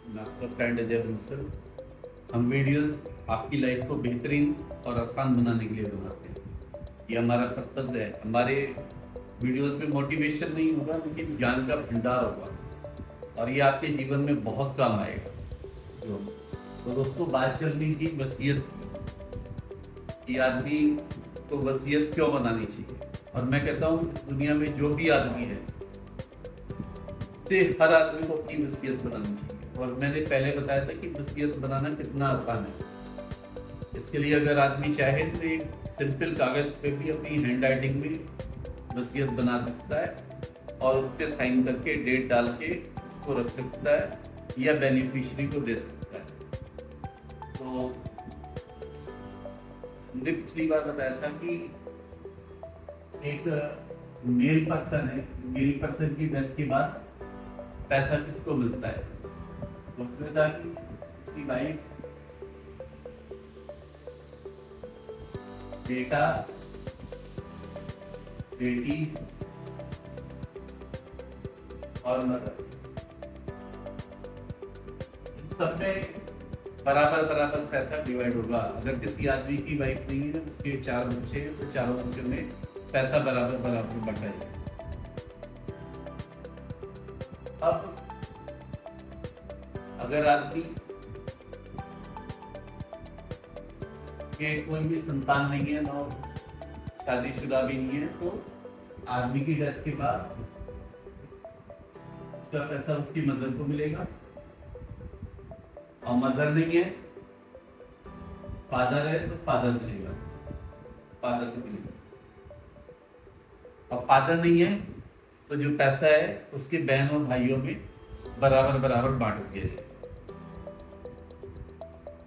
मैं आपका फ्रेंड अजय बंसल। हम वीडियोस आपकी लाइफ को बेहतरीन और आसान बनाने के लिए बनाते हैं। ये हमारा कर्तव्य है। हमारे वीडियोस में मोटिवेशन नहीं होगा, लेकिन ज्ञान का भंडार होगा और ये आपके जीवन में बहुत काम आएगा। जो तो दोस्तों, बात चल रही थी वसीयत की आदमी को वसीयत क्यों बनानी चाहिए। और मैं कहता हूँ दुनिया में जो भी आदमी है, से हर आदमी को अपनी वसीयत बनानी चाहिए। और मैंने पहले बताया था कि वसीयत बनाना कितना आसान है। इसके लिए अगर आदमी चाहे तो एक सिंपल कागज पे भी अपनी हैंड राइटिंग में वसीयत बना सकता है और उस पर साइन करके डेट डाल के उसको रख सकता है या बेनिफिशियरी को दे सकता है। तो हमने पिछली बार बताया था कि एक मेल पर्सन है, मेल पर्सन की डेथ के बाद पैसा किसको मिलता है। तो उसने कहा कि उसकी वाइफ, बेटा, बेटी और मदर, इन सब में बराबर बराबर पैसा डिवाइड होगा। अगर किसी आदमी की वाइफ नहीं है, उसके 4 बच्चे हैं, तो चारों बच्चों में पैसा बराबर बराबर बंटा जाएगा। अब अगर आदमी के कोई भी संतान नहीं है, ना शादीशुदा भी नहीं है, तो आदमी की डेथ के बाद उसका पैसा उसकी मदर को मिलेगा। और मदर नहीं है, फादर है, तो फादर मिलेगा, फादर को मिलेगा। और फादर नहीं है तो जो पैसा है उसके बहन और भाइयों में बराबर बराबर बांट दिया जाए।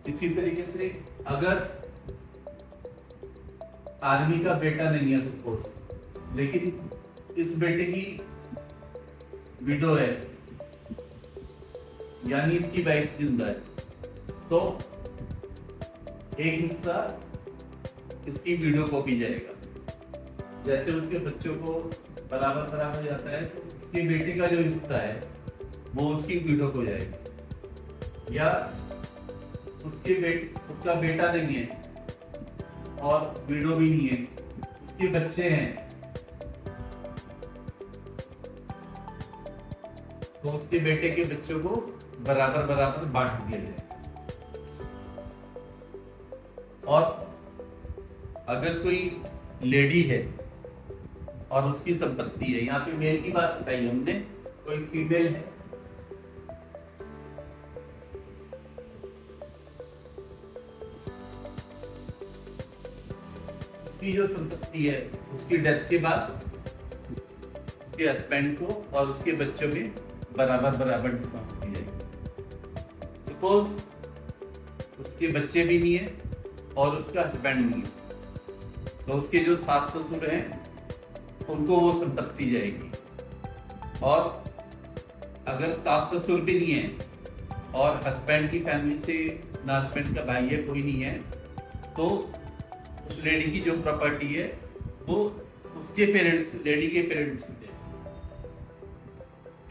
इसी तरीके से अगर आदमी का बेटा नहीं है सपोज, लेकिन इस बेटे की विडो है, यानी इसकी वाइफ जिंदा है, तो एक हिस्सा इसकी विडो को भी जाएगा। जैसे उसके बच्चों को बराबर बराबर जाता है, तो उसके बेटे का जो हिस्सा है वो उसकी विडो को जाएगा। या उसका बेटा नहीं है और विडो भी नहीं है, उसके बच्चे हैं, तो उसके बेटे के बच्चों को बराबर बराबर बांट दिया जाए। और अगर कोई लेडी है और उसकी संपत्ति है, यहाँ पे मेल की बात बताई हमने, कोई फीमेल है, उसकी जो संपत्ति है उसकी डेथ के बाद उसके हस्बैंड को और उसके बच्चों में बराबर बराबर बांट दी जाएगी। सपोज उसके बच्चे भी नहीं है और उसका हस्बैंड नहीं है, तो उसके जो सास ससुर हैं उनको वो संपत्ति जाएगी। और अगर सास ससुर भी नहीं है और हस्बैंड की फैमिली से ना हस्बैंड का भाई है, कोई नहीं है, तो उस लेडी की जो प्रॉपर्टी है वो उसके पेरेंट्स, लेडी के पेरेंट्स को जाएगी।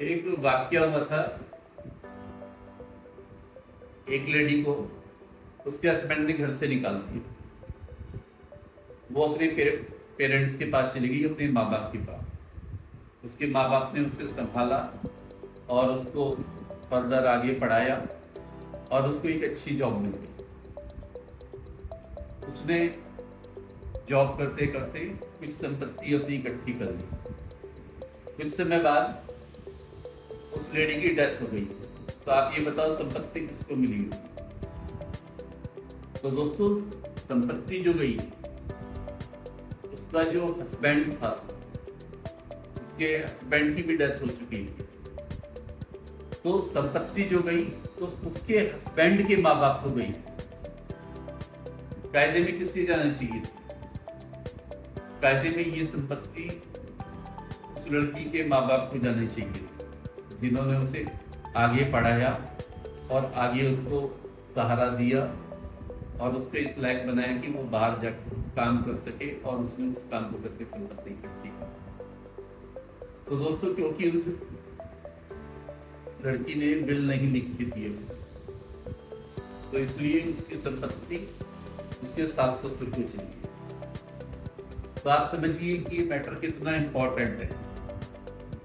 एक वाक्य हुआ था, एक लेडी को उसके हस्बैंड ने घर से निकाल दिया। वो अपने पेरेंट्स के पास चली गई, अपने माँ बाप के पास। उसके माँ बाप ने उसे संभाला और उसको फर्दर आगे पढ़ाया और उसको एक अच्छी जॉब मिल गई। उसने जॉब करते करते कुछ संपत्ति अपनी इकट्ठी कर ली। कुछ समय बाद उस लेडी की डेथ हो गई। तो आप ये बताओ संपत्ति किसको मिली होगी। तो दोस्तों, संपत्ति जो गई, उसका जो हस्बैंड था, उसके हस्बैंड की भी डेथ हो चुकी है, तो संपत्ति जो गई तो उसके हस्बैंड के माँ बाप को गई। कायदे में किससे जाना चाहिए? कायदे में ये संपत्ति उस लड़की के माँ बाप को जानी चाहिए, जिन्होंने उसे आगे पढ़ाया और आगे उसको सहारा दिया और उसको इस लायक बनाया कि वो बाहर जाकर काम कर सके और उसने उस काम को करके संपत्ति इकट्ठी की। तो दोस्तों, क्योंकि उस लड़की ने बिल नहीं लिखी थी, तो इसलिए उसकी संपत्ति उसके 700 रुपये चाहिए। तो आप समझिए कि ये मैटर कितना इम्पोर्टेंट है।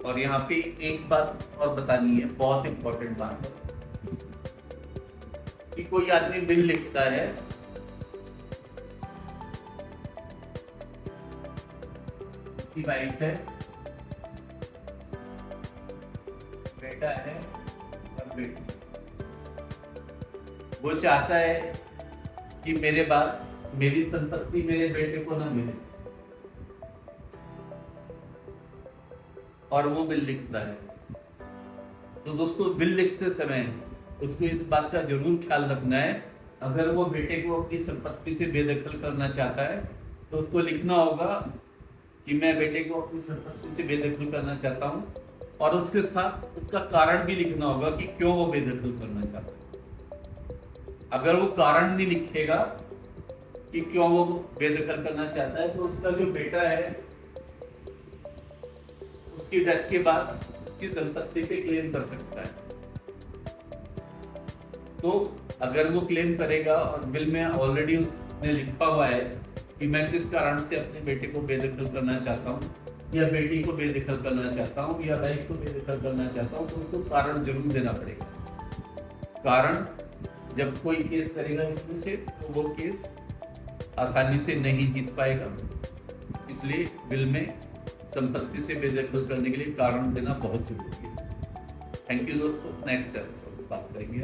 और यहाँ पे एक बात और बतानी है, बहुत इम्पोर्टेंट बात है, कि कोई आदमी बिल लिखता है, उसकी वाइफ है, बेटा है और बेटी, वो चाहता है कि मेरे बाद मेरी संपत्ति मेरे बेटे को ना मिले, और वो बिल लिखता है। तो दोस्तों, बिल लिखते समय उसको इस बात का जरूर ख्याल रखना है, अगर वो बेटे को अपनी संपत्ति से बेदखल करना चाहता है तो उसको लिखना होगा कि मैं बेटे को अपनी संपत्ति से बेदखल करना चाहता हूँ, और उसके साथ उसका कारण भी लिखना होगा कि क्यों वो बेदखल करना चाहता है। अगर वो कारण नहीं लिखेगा कि क्यों वो बेदखल करना चाहता है, तो उसका जो बेटा है उसकी डेथ के बाद उसकी संपत्ति पे क्लेम कर सकता है। तो अगर वो क्लेम करेगा और बिल में ऑलरेडी उसने लिखा हुआ है कि मैं किस कारण से अपने बेटे को बेदखल करना चाहता हूँ, या बेटी को बेदखल करना चाहता हूँ, या वाइफ को बेदखल करना चाहता हूँ, तो उसको कारण जरूर देना पड़ेगा। कारण जब कोई केस करेगा इसमें से, तो वो केस आसानी से नहीं जीत पाएगा। इसलिए बिल में संपत्ति से बेदखल करने के लिए कारण देना बहुत जरूरी है। थैंक यू दोस्तों, नेक्स्ट बात करेंगे।